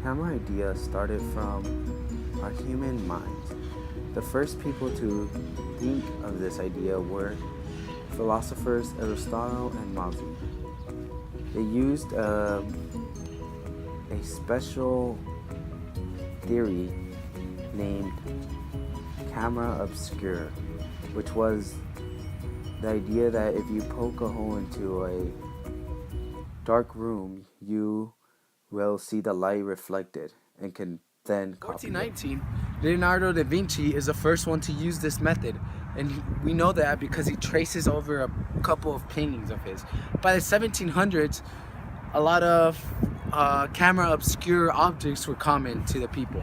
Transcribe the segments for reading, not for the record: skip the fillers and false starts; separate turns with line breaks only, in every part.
camera idea started from our human minds. The first people to think of this idea were philosophers Aristotle and Mauzy. They used a special theory named camera obscura, which was the idea that if you poke a hole into a dark room, you will see the light reflected and can then copy it.
1419, Leonardo da Vinci is the first one to use this method, and we know that because he traces over a couple of paintings of his. By the 1700s, a lot of camera obscura objects were common to the people.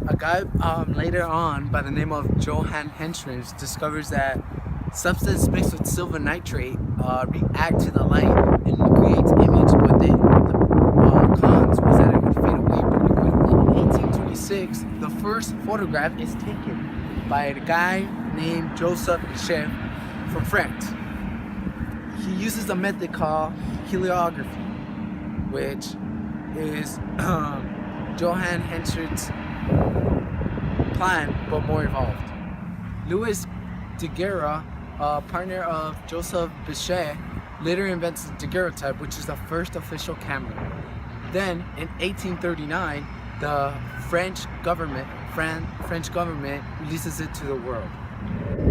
A guy later on by the name of Johann Henschrich discovers that substance mixed with silver nitrate react to the light and creates image, but the cons was that it would fade away pretty quickly. In 1826, the first photograph is taken by a guy named Joseph Bichet from France. He uses a method called heliography, which is Johann Henschrich's plan, but more evolved. Louis Daguerre, partner of Joseph Bichet, later invents the daguerreotype, which is the first official camera. Then, in 1839, the French government releases it to the world.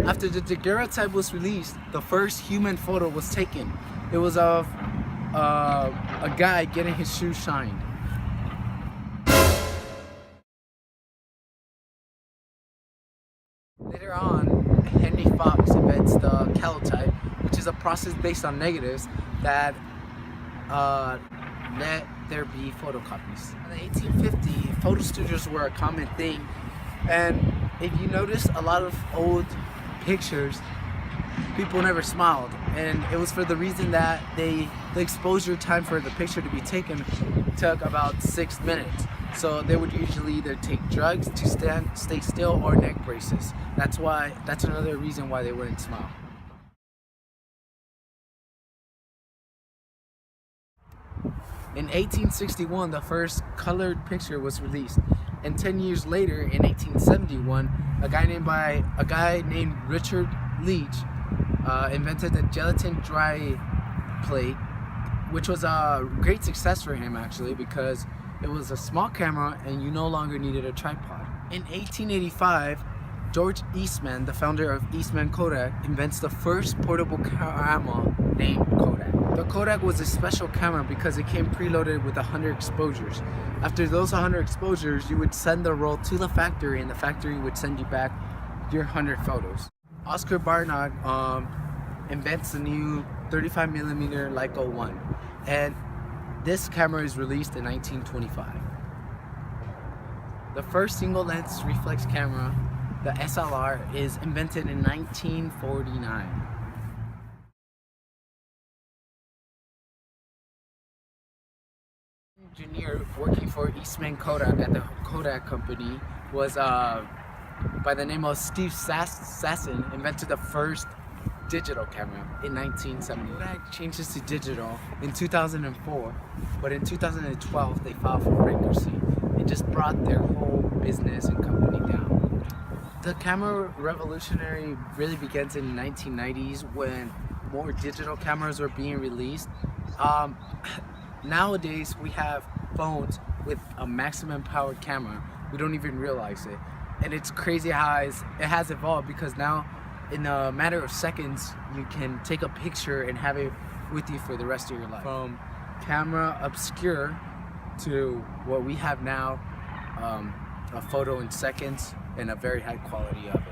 After the daguerreotype was released, the first human photo was taken. It was of a guy getting his shoes shined. Later on, Henry Fox invents the calotype, which is a process based on negatives that let there be photocopies. In the 1850s, photo studios were a common thing, and if you notice a lot of old pictures, people never smiled, and it was for the reason that the exposure time for the picture to be taken took about 6 minutes. So they would usually either take drugs to stay still or neck braces. That's another reason why they wouldn't smile. In 1861, the first colored picture was released, and 10 years later, in 1871, a guy named Richard Leach invented the gelatin dry plate, which was a great success for him actually, because it was a small camera and you no longer needed a tripod. In 1885, George Eastman, the founder of Eastman Kodak, invents the first portable camera named Kodak. The Kodak was a special camera because it came preloaded with 100 exposures. After those 100 exposures, you would send the roll to the factory and the factory would send you back your 100 photos. Oscar Barnard invents the new 35mm Leica 1, and this camera is released in 1925. The first single lens reflex camera, the SLR, is invented in 1949. Engineer working for Eastman Kodak at the Kodak company was by the name of Steve Sasson, invented the first digital camera in 1970. Kodak changes to digital in 2004, but in 2012 they filed for bankruptcy. It just brought their whole business and company down. The camera revolutionary really begins in the 1990s when more digital cameras were being released. Nowadays we have phones with a maximum powered camera. We don't even realize it. And it's crazy how it has evolved, because now in a matter of seconds you can take a picture and have it with you for the rest of your life. From camera obscura to what we have now, a photo in seconds and a very high quality of it.